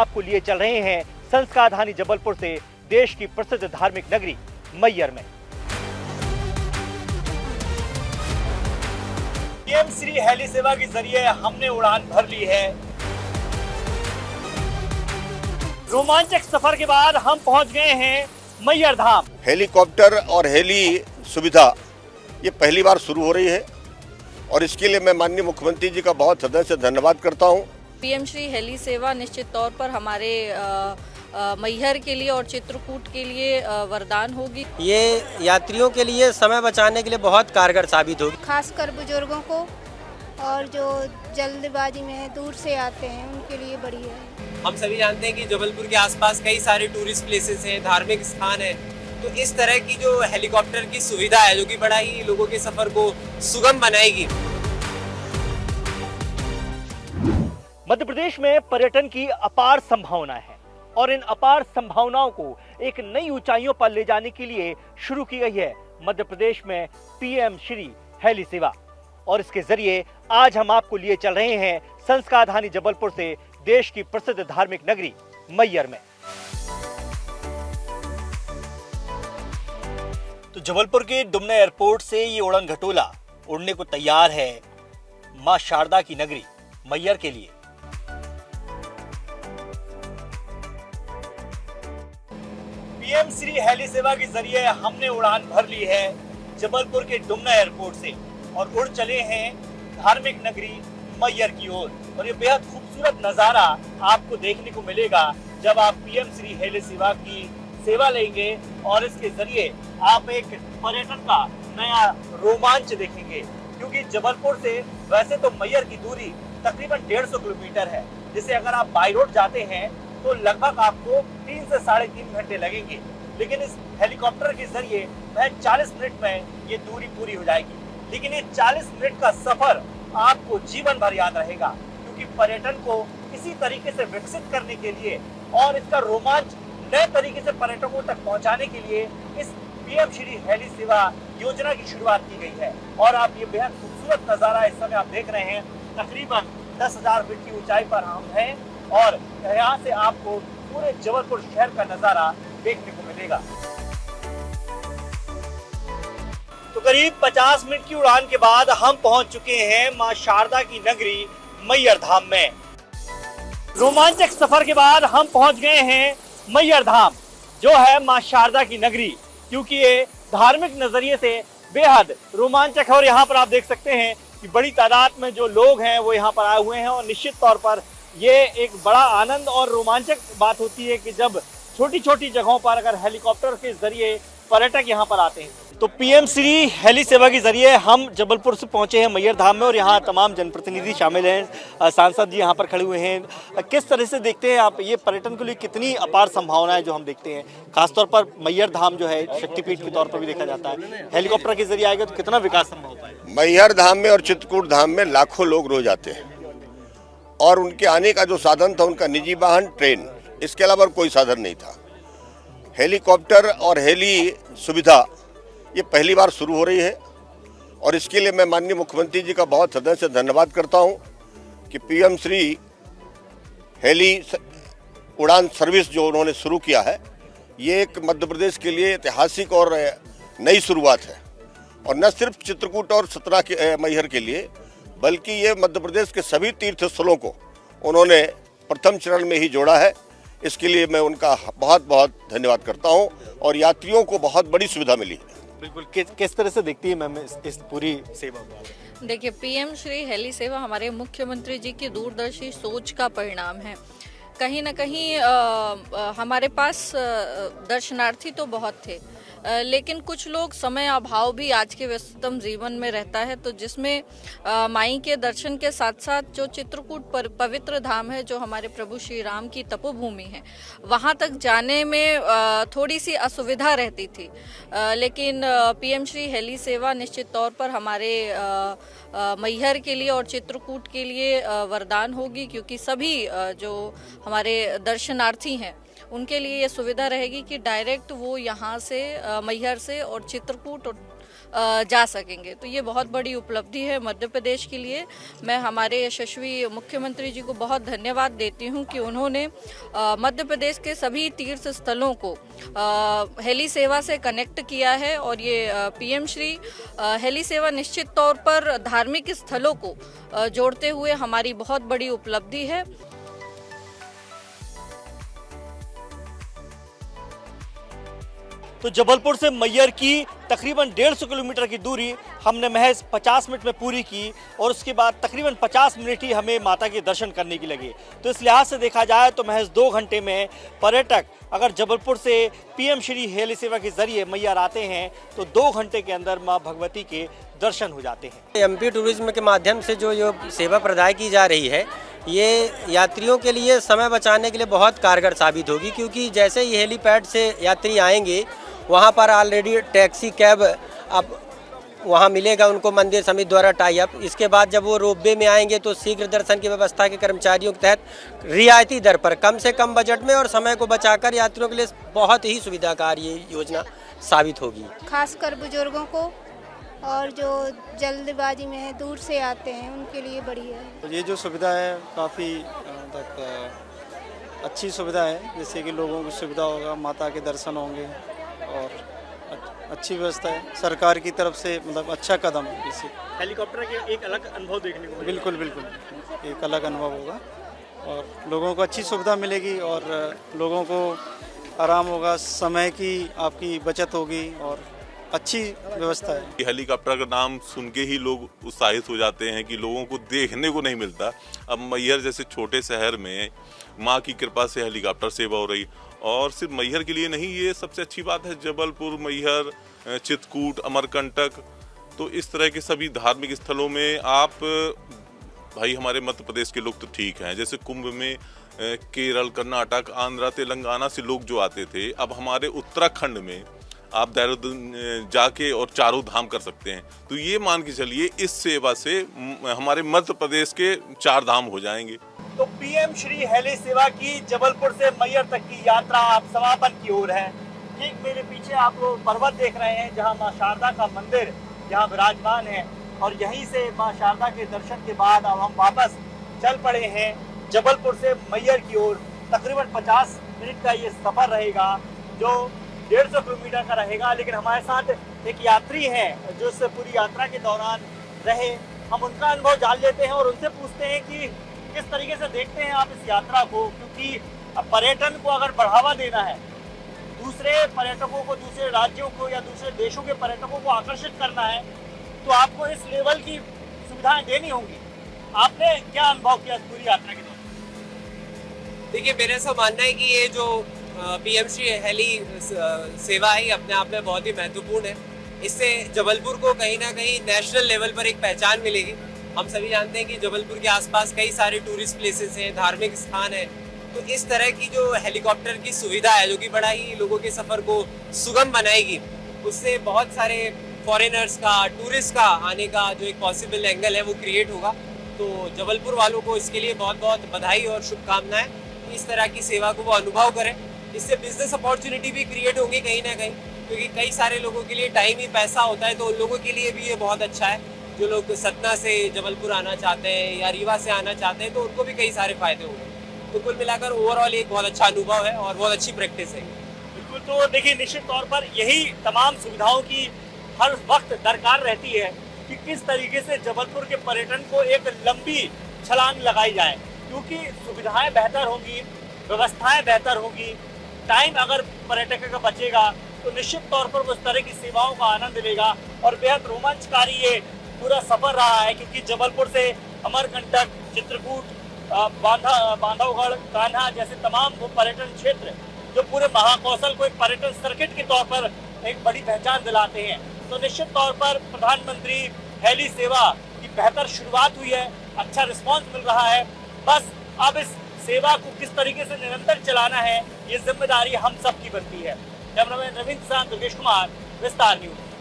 आपको लिए चल रहे हैं संस्कारधानी जबलपुर से देश की प्रसिद्ध धार्मिक नगरी मैहर में। पीएम श्री हेली सेवा के जरिए हमने उड़ान भर ली है। रोमांचक सफर के बाद हम पहुंच गए हैं मैहर धाम। हेलीकॉप्टर और हेली सुविधा ये पहली बार शुरू हो रही है और इसके लिए मैं माननीय मुख्यमंत्री जी का बहुत हृदय से धन्यवाद करता हूं। पीएम श्री हेली सेवा निश्चित तौर पर हमारे मैहर के लिए और चित्रकूट के लिए वरदान होगी। ये यात्रियों के लिए समय बचाने के लिए बहुत कारगर साबित होगी, खासकर बुजुर्गों को और जो जल्दबाजी में दूर से आते हैं उनके लिए बढ़िया है। हम सभी जानते हैं कि जबलपुर के आसपास कई सारे टूरिस्ट प्लेसेस हैं, धार्मिक स्थान हैं, तो इस तरह की जो हेलीकॉप्टर की सुविधा है जो कि बड़ा ही लोगों के सफर को सुगम बनाएगी। मध्य प्रदेश में पर्यटन की अपार संभावना है और इन अपार संभावनाओं को एक नई ऊंचाइयों पर ले जाने के लिए शुरू की गई है मध्य प्रदेश में पीएम श्री हेली सेवा। और इसके जरिए आज हम आपको लिए चल रहे हैं संस्कारधानी जबलपुर से देश की प्रसिद्ध धार्मिक नगरी मैहर में। तो जबलपुर के डुमना एयरपोर्ट से ये उड़न खटोला उड़ने को तैयार है मां शारदा की नगरी मैहर के लिए। पीएम श्री हेली सेवा के जरिए हमने उड़ान भर ली है जबलपुर के डुमना एयरपोर्ट से और उड़ चले हैं धार्मिक नगरी मैहर की ओर। और ये बेहद खूबसूरत नजारा आपको देखने को मिलेगा जब आप पीएम श्री हेली सेवा की सेवा लेंगे और इसके जरिए आप एक पर्यटन का नया रोमांच देखेंगे। क्योंकि जबलपुर से वैसे तो मैहर की दूरी तकरीबन 150 किलोमीटर है, जिसे अगर आप बाई रोड जाते हैं तो लगभग आपको 3 से 3.5 घंटे लगेंगे, लेकिन इस हेलीकॉप्टर के जरिए महज 40 मिनट में ये दूरी पूरी हो जाएगी। लेकिन ये 40 मिनट का सफर आपको जीवन भर याद रहेगा, क्योंकि पर्यटन को इसी तरीके से विकसित करने के लिए और इसका रोमांच नए तरीके से पर्यटकों तक पहुंचाने के लिए इस पीएम श्री हेली सेवा योजना की शुरुआत की गई है। और आप ये बेहद खूबसूरत नजारा इस समय आप देख रहे हैं, तकरीबन 10,000 फीट की ऊंचाई पर हम हैं और यहाँ से आपको पूरे जबलपुर शहर का नजारा देखने को मिलेगा। तो करीब 50 मिनट की उड़ान के बाद हम पहुंच चुके हैं मां शारदा की नगरी मैहर धाम में। रोमांचक सफर के बाद हम पहुंच गए हैं मैहर धाम, जो है मां शारदा की नगरी, क्योंकि ये धार्मिक नजरिए से बेहद रोमांचक है। और यहाँ पर आप देख सकते हैं कि बड़ी तादाद में जो लोग हैं वो यहाँ पर आए हुए हैं और निश्चित तौर पर ये एक बड़ा आनंद और रोमांचक बात होती है कि जब छोटी छोटी जगहों पर अगर हेलीकॉप्टर के जरिए पर्यटक यहाँ पर आते हैं। तो पीएम श्री हेली सेवा के जरिए हम जबलपुर से पहुंचे हैं मैहर धाम में और यहाँ तमाम जनप्रतिनिधि शामिल हैं, सांसद जी यहाँ पर खड़े हुए हैं। किस तरह से देखते हैं आप ये पर्यटन के लिए कितनी अपार संभावनाएं जो हम देखते हैं, खासतौर पर मैहर धाम जो है शक्तिपीठ के तौर पर भी देखा जाता है, हेलीकॉप्टर के जरिए आएगा तो कितना विकास संभव होता है? मैहर धाम में और चित्रकूट धाम में लाखों लोग रोज आते हैं और उनके आने का जो साधन था उनका निजी वाहन, ट्रेन, इसके अलावा कोई साधन नहीं था। हेलीकॉप्टर और हेली सुविधा ये पहली बार शुरू हो रही है और इसके लिए मैं माननीय मुख्यमंत्री जी का बहुत हृदय से धन्यवाद करता हूं कि पीएम श्री हेली उड़ान सर्विस जो उन्होंने शुरू किया है, ये एक मध्य प्रदेश के लिए ऐतिहासिक और नई शुरुआत है। और न सिर्फ चित्रकूट और सतना के मैहर के लिए, बल्कि ये मध्य प्रदेश के सभी तीर्थ स्थलों को उन्होंने प्रथम चरण में ही जोड़ा है। इसके लिए मैं उनका बहुत बहुत धन्यवाद करता हूं और यात्रियों को बहुत बड़ी सुविधा मिली है। बिल्कुल। किस तरह से देखती है मैम इस पूरी सेवा को? देखिए, पीएम श्री हेली सेवा हमारे मुख्यमंत्री जी की दूरदर्शी सोच का परिणाम है। कहीं ना कहीं हमारे पास दर्शनार्थी तो बहुत थे, लेकिन कुछ लोग समय अभाव भी आज के व्यस्ततम जीवन में रहता है, तो जिसमें माई के दर्शन के साथ साथ जो चित्रकूट पवित्र धाम है, जो हमारे प्रभु श्री राम की तपोभूमि है, वहाँ तक जाने में थोड़ी सी असुविधा रहती थी। लेकिन पीएम श्री हेली सेवा निश्चित तौर पर हमारे मैहर के लिए और चित्रकूट के लिए वरदान होगी, क्योंकि सभी जो हमारे दर्शनार्थी हैं उनके लिए ये सुविधा रहेगी कि डायरेक्ट वो यहाँ से मैहर से और चित्रकूट और जा सकेंगे। तो ये बहुत बड़ी उपलब्धि है मध्य प्रदेश के लिए। मैं हमारे यशस्वी मुख्यमंत्री जी को बहुत धन्यवाद देती हूँ कि उन्होंने मध्य प्रदेश के सभी तीर्थ स्थलों को हेली सेवा से कनेक्ट किया है और ये पीएम श्री हेली सेवा निश्चित तौर पर धार्मिक स्थलों को जोड़ते हुए हमारी बहुत बड़ी उपलब्धि है। तो जबलपुर से मैयर की तकरीबन 150 किलोमीटर की दूरी हमने महज 50 मिनट में पूरी की और उसके बाद तकरीबन 50 मिनट ही हमें माता के दर्शन करने की लगे। तो इस लिहाज से देखा जाए तो महज 2 घंटे में पर्यटक अगर जबलपुर से पीएम श्री हेली सेवा के जरिए मैयर आते हैं तो 2 घंटे के अंदर माँ भगवती के दर्शन हो जाते हैं। एमपी टूरिज्म के माध्यम से जो सेवा प्रदाय की जा रही है ये यात्रियों के लिए समय बचाने के लिए बहुत कारगर साबित होगी, क्योंकि जैसे ही हेलीपैड से यात्री आएंगे वहाँ पर ऑलरेडी टैक्सी कैब अब वहाँ मिलेगा उनको मंदिर समिति द्वारा टाई अप। इसके बाद जब वो रोपवे में आएंगे तो शीघ्र दर्शन की व्यवस्था के कर्मचारियों के तहत रियायती दर पर कम से कम बजट में और समय को बचाकर यात्रियों के लिए बहुत ही सुविधाकार ये योजना साबित होगी। खासकर बुजुर्गों को और जो जल्दबाजी में है दूर से आते हैं उनके लिए बढ़िया है। तो ये जो सुविधा है काफ़ी अच्छी सुविधा है, जैसे कि लोगों को सुविधा होगा, माता के दर्शन होंगे और अच्छी व्यवस्था है सरकार की तरफ से, मतलब अच्छा कदम है। इसे हेलीकॉप्टर के एक अलग अनुभव देखने को बिल्कुल एक अलग अनुभव होगा और लोगों को अच्छी सुविधा मिलेगी और लोगों को आराम होगा, समय की आपकी बचत होगी और अच्छी व्यवस्था है। हेलीकॉप्टर का नाम सुन के ही लोग उत्साहित हो जाते हैं कि लोगों को देखने को नहीं मिलता। अब मैहर जैसे छोटे शहर में माँ की कृपा से हेलीकॉप्टर सेवा हो रही, और सिर्फ मैहर के लिए नहीं, ये सबसे अच्छी बात है। जबलपुर, मैहर, चित्रकूट, अमरकंटक, तो इस तरह के सभी धार्मिक स्थलों में आप भाई हमारे मध्य प्रदेश के लोग तो ठीक हैं, जैसे कुंभ में केरल, कर्नाटक, आंध्रा, तेलंगाना से लोग जो आते थे, अब हमारे उत्तराखंड में आप देहरादून जाके और चारों धाम कर सकते हैं। तो ये मान के चलिए इस सेवा से हमारे मध्य प्रदेश के 4 धाम हो जाएंगे। तो पीएम श्री हेली सेवा की जबलपुर से मैयर तक की यात्रा आप समापन की ओर है। ठीक मेरे पीछे आप पर्वत देख रहे हैं जहां मां शारदा का मंदिर यहाँ विराजमान है और यहीं से मां शारदा के दर्शन के बाद अब हम वापस चल पड़े हैं जबलपुर से मैयर की ओर। तकरीबन 50 मिनट का ये सफर रहेगा जो 150 किलोमीटर का रहेगा, लेकिन हमारे साथ एक यात्री हैं जो इस पूरी यात्रा के दौरान रहे। हम उनका अनुभव जान लेते हैं और उनसे पूछते हैं कि किस तरीके से देखते हैं आप इस यात्रा को, क्योंकि पर्यटन को अगर बढ़ावा देना है, दूसरे पर्यटकों को, दूसरे राज्यों को या दूसरे देशों के पर्यटकों को आकर्षित करना है तो आपको इस लेवल की सुविधाएं देनी होंगी। आपने क्या अनुभव किया इस पूरी यात्रा के दौरान? देखिए, मेरा ऐसा मानना है कि ये जो पीएम श्री हेली सेवा है अपने आप में बहुत ही महत्वपूर्ण है। इससे जबलपुर को कहीं ना कहीं नेशनल लेवल पर एक पहचान मिलेगी। हम सभी जानते हैं कि जबलपुर के आसपास कई सारे टूरिस्ट प्लेसेस हैं, धार्मिक स्थान है, तो इस तरह की जो हेलीकॉप्टर की सुविधा है जो कि बड़ा ही लोगों के सफ़र को सुगम बनाएगी, उससे बहुत सारे फॉरेनर्स का, टूरिस्ट का आने का जो एक पॉसिबल एंगल है वो क्रिएट होगा। तो जबलपुर वालों को इसके लिए बहुत बहुत बधाई और शुभकामनाएं। इस तरह की सेवा को वो अनुभव करें। इससे बिजनेस अपॉर्चुनिटी भी क्रिएट होंगी कहीं ना कहीं, क्योंकि कई सारे लोगों के लिए टाइम ही पैसा होता है, तो उन लोगों के लिए भी ये बहुत अच्छा है। जो लोग सतना से जबलपुर आना चाहते हैं या रीवा से आना चाहते हैं तो उनको भी कई सारे फायदे होंगे। तो कुल मिलाकर ओवरऑल एक बहुत अच्छा अनुभव है और बहुत अच्छी प्रैक्टिस है। बिल्कुल, तो देखिए निश्चित तौर पर यही तमाम सुविधाओं की हर वक्त दरकार रहती है कि किस तरीके से जबलपुर के पर्यटन को एक लंबी छलांग लगाई जाए, क्योंकि सुविधाएं बेहतर होंगी, व्यवस्थाएं बेहतर होंगी, टाइम अगर पर्यटक का बचेगा तो निश्चित तौर पर उस तरह की सेवाओं का आनंद लेगा। और बेहद रोमांचकारी ये पूरा सफर रहा है, क्योंकि जबलपुर से अमरकंटक, चित्रकूट, बांधवगढ़, कान्हा जैसे तमाम वो पर्यटन क्षेत्र जो पूरे महाकौशल को एक पर्यटन सर्किट के तौर पर एक बड़ी पहचान दिलाते हैं। तो निश्चित तौर पर प्रधानमंत्री हेली सेवा की बेहतर शुरुआत हुई है, अच्छा रिस्पांस मिल रहा है। बस अब इस सेवा को किस तरीके से निरंतर चलाना है, ये जिम्मेदारी हम सब की बनती है। कैमरामैन रविंद्र साथ, दुर्गेश कुमार, विस्तार न्यूज।